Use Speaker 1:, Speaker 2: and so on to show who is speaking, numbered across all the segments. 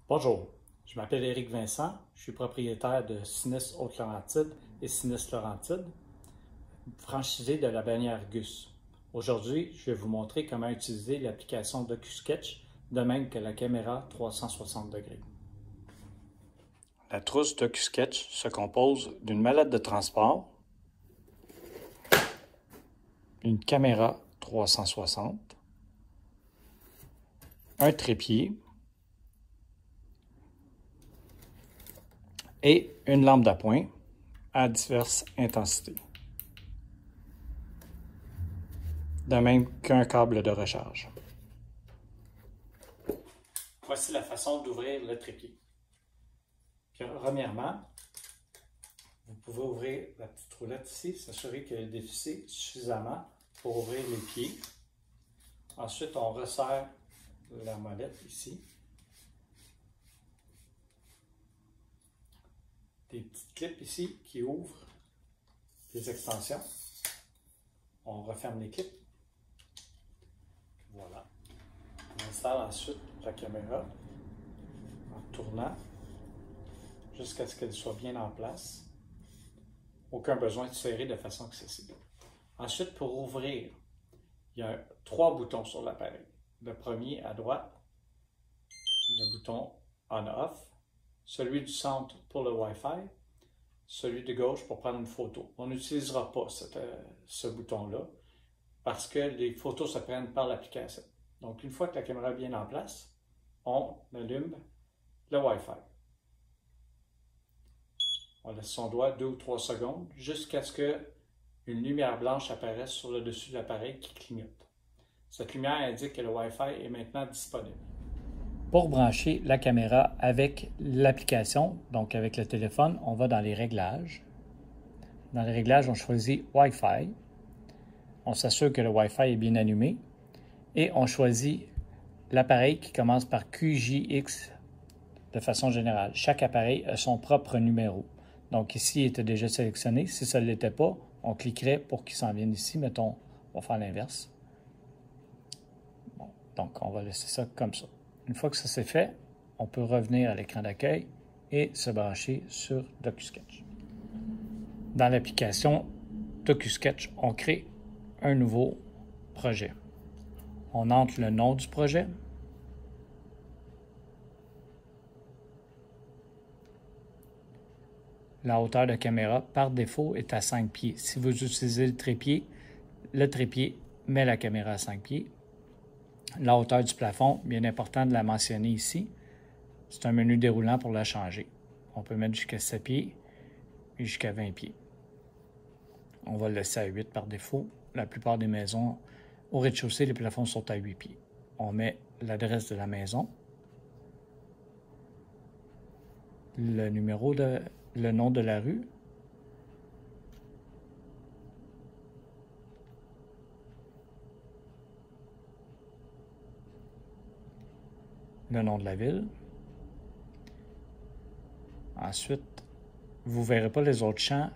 Speaker 1: Bonjour, je m'appelle Éric Vincent, je suis propriétaire de Sinis Haute-Laurentide et Sinis Laurentide, franchisé de la bannière Gus. Aujourd'hui, je vais vous montrer comment utiliser l'application DocuSketch, de même que la caméra 360 degrés. La trousse DocuSketch se compose d'une mallette de transport, une caméra 360, un trépied et une lampe d'appoint à diverses intensités, de même qu'un câble de recharge. Voici la façon d'ouvrir le trépied. Premièrement, vous pouvez ouvrir la petite roulette ici, s'assurer qu'elle est dévissée suffisamment pour ouvrir les pieds. Ensuite, on resserre la molette ici. Des petites clips ici qui ouvrent des extensions. On referme les clips. Voilà. On installe ensuite la caméra en tournant jusqu'à ce qu'elle soit bien en place. Aucun besoin de serrer de façon excessive. Ensuite, pour ouvrir, il y a 3 boutons sur l'appareil. Le premier à droite, le bouton On-Off. Celui du centre pour le Wi-Fi, celui de gauche pour prendre une photo. On n'utilisera pas ce bouton-là parce que les photos se prennent par l'application. Donc, une fois que la caméra est bien en place, on allume le Wi-Fi. On laisse son doigt 2 ou 3 secondes jusqu'à ce qu'une lumière blanche apparaisse sur le dessus de l'appareil qui clignote. Cette lumière indique que le Wi-Fi est maintenant disponible. Pour brancher la caméra avec l'application, donc avec le téléphone, on va dans les réglages. Dans les réglages, on choisit Wi-Fi. On s'assure que le Wi-Fi est bien allumé. Et on choisit l'appareil qui commence par QJX de façon générale. Chaque appareil a son propre numéro. Donc ici, il était déjà sélectionné. Si ça ne l'était pas, on cliquerait pour qu'il s'en vienne ici. Mettons, on va faire l'inverse. Bon, donc, on va laisser ça comme ça. Une fois que ça c'est fait, on peut revenir à l'écran d'accueil et se brancher sur DocuSketch. Dans l'application DocuSketch, on crée un nouveau projet. On entre le nom du projet. La hauteur de caméra, par défaut, est à 5 pieds. Si vous utilisez le trépied met la caméra à 5 pieds. La hauteur du plafond, bien important de la mentionner ici. C'est un menu déroulant pour la changer. On peut mettre jusqu'à 7 pieds et jusqu'à 20 pieds. On va le laisser à 8 par défaut. La plupart des maisons, au rez-de-chaussée, les plafonds sont à 8 pieds. On met l'adresse de la maison, le nom de la rue, le nom de la ville. Ensuite, vous ne verrez pas les autres champs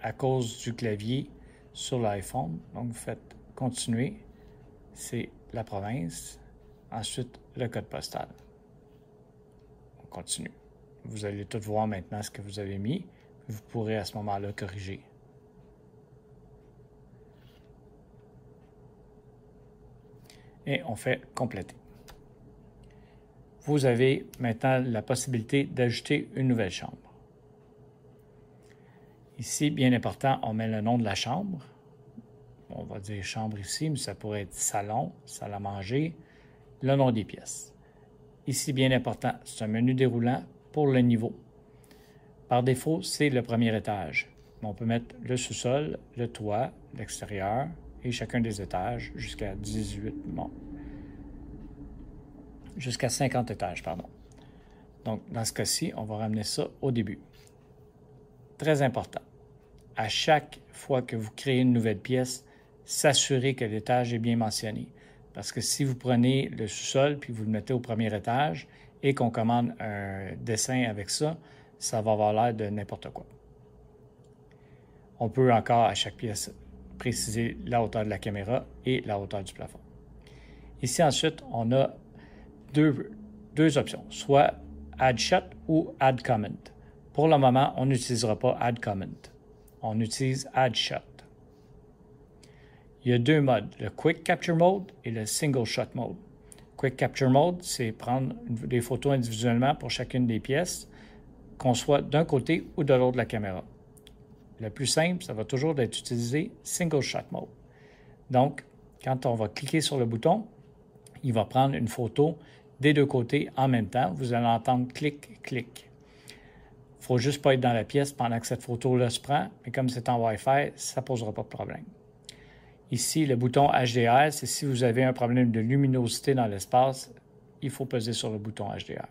Speaker 1: à cause du clavier sur l'iPhone. Donc, vous faites continuer. C'est la province. Ensuite, le code postal. On continue. Vous allez tout voir maintenant ce que vous avez mis. Vous pourrez à ce moment-là corriger. Et on fait compléter. Vous avez maintenant la possibilité d'ajouter une nouvelle chambre. Ici, bien important, on met le nom de la chambre. On va dire chambre ici, mais ça pourrait être salon, salle à manger, le nom des pièces. Ici, bien important, c'est un menu déroulant pour le niveau. Par défaut, c'est le premier étage. On peut mettre le sous-sol, le toit, l'extérieur et chacun des étages jusqu'à 50 étages, pardon. Donc, dans ce cas-ci, on va ramener ça au début. Très important. À chaque fois que vous créez une nouvelle pièce, s'assurez que l'étage est bien mentionné. Parce que si vous prenez le sous-sol puis vous le mettez au premier étage et qu'on commande un dessin avec ça, ça va avoir l'air de n'importe quoi. On peut encore, à chaque pièce, préciser la hauteur de la caméra et la hauteur du plafond. Ici, ensuite, on a deux options. Soit Add Shot ou Add Comment. Pour le moment, on n'utilisera pas Add Comment. On utilise Add Shot. Il y a deux modes, le Quick Capture Mode et le Single Shot Mode. Quick Capture Mode, c'est prendre des photos individuellement pour chacune des pièces, qu'on soit d'un côté ou de l'autre de la caméra. Le plus simple, ça va toujours être utilisé Single Shot Mode. Donc, quand on va cliquer sur le bouton, il va prendre une photo des deux côtés en même temps. Vous allez entendre clic, clic. Il ne faut juste pas être dans la pièce pendant que cette photo-là se prend, mais comme c'est en Wi-Fi, ça ne posera pas de problème. Ici, le bouton HDR, c'est si vous avez un problème de luminosité dans l'espace, il faut peser sur le bouton HDR.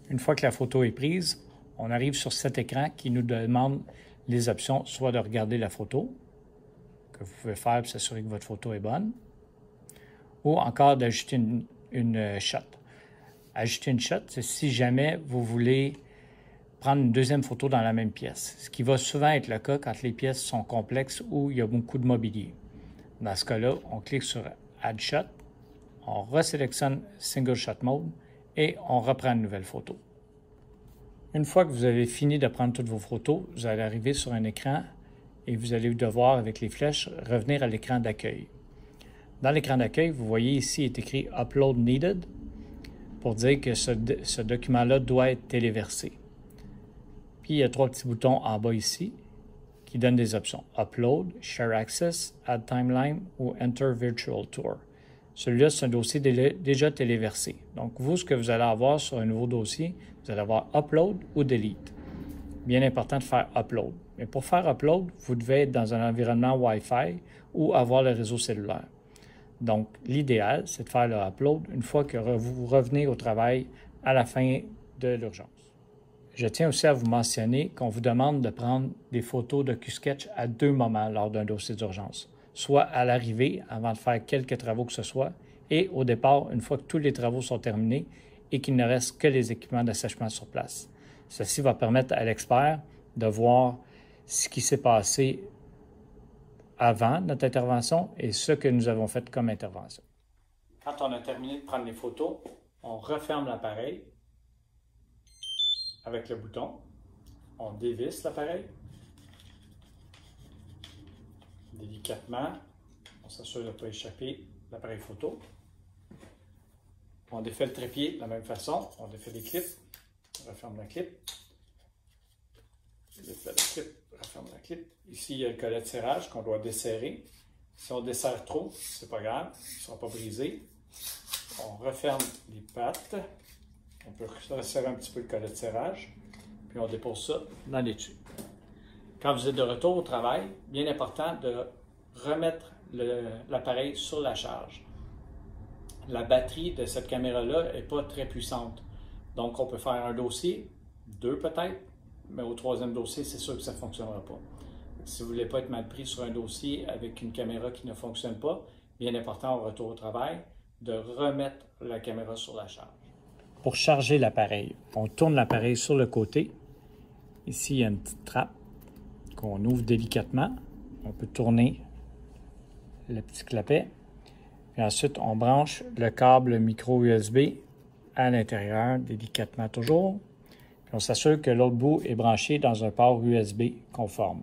Speaker 1: Une fois que la photo est prise, on arrive sur cet écran qui nous demande les options, soit de regarder la photo, que vous pouvez faire pour s'assurer que votre photo est bonne, ou encore d'ajouter une shot. Ajouter une shot, c'est si jamais vous voulez prendre une deuxième photo dans la même pièce, ce qui va souvent être le cas quand les pièces sont complexes ou il y a beaucoup de mobilier. Dans ce cas-là, on clique sur Add Shot, on resélectionne Single Shot Mode et on reprend une nouvelle photo. Une fois que vous avez fini de prendre toutes vos photos, vous allez arriver sur un écran et vous allez devoir, avec les flèches, revenir à l'écran d'accueil. Dans l'écran d'accueil, vous voyez ici est écrit « Upload Needed » pour dire que ce document-là doit être téléversé. Puis, il y a trois petits boutons en bas ici qui donnent des options. Upload, Share Access, Add Timeline ou Enter Virtual Tour. Celui-là, c'est un dossier déjà téléversé. Donc, vous, ce que vous allez avoir sur un nouveau dossier, vous allez avoir Upload ou Delete. Bien important de faire Upload. Mais pour faire Upload, vous devez être dans un environnement Wi-Fi ou avoir le réseau cellulaire. Donc, l'idéal, c'est de faire le Upload une fois que vous revenez au travail à la fin de l'urgence. Je tiens aussi à vous mentionner qu'on vous demande de prendre des photos de QSketch à deux moments lors d'un dossier d'urgence, soit à l'arrivée, avant de faire quelques travaux que ce soit, et au départ, une fois que tous les travaux sont terminés et qu'il ne reste que les équipements d'assèchement sur place. Ceci va permettre à l'expert de voir ce qui s'est passé avant notre intervention et ce que nous avons fait comme intervention. Quand on a terminé de prendre les photos, on referme l'appareil avec le bouton. On dévisse l'appareil. Délicatement, on s'assure de ne pas échapper l'appareil photo. On défait le trépied de la même façon. On défait les clips. On referme la clip. On défait la clip. Referme la clip. Ici, il y a le collet de serrage qu'on doit desserrer. Si on desserre trop, c'est pas grave. Il ne sera pas brisé. On referme les pattes. On peut resserrer un petit peu le collet de serrage, puis on dépose ça dans l'étui. Quand vous êtes de retour au travail, bien important de remettre l'appareil sur la charge. La batterie de cette caméra-là n'est pas très puissante. Donc, on peut faire un dossier, deux peut-être, mais au troisième dossier, c'est sûr que ça ne fonctionnera pas. Si vous ne voulez pas être mal pris sur un dossier avec une caméra qui ne fonctionne pas, bien important au retour au travail, de remettre la caméra sur la charge. Pour charger l'appareil, on tourne l'appareil sur le côté. Ici, il y a une petite trappe qu'on ouvre délicatement. On peut tourner le petit clapet. Puis ensuite, on branche le câble micro USB à l'intérieur, délicatement toujours. Puis on s'assure que l'autre bout est branché dans un port USB conforme.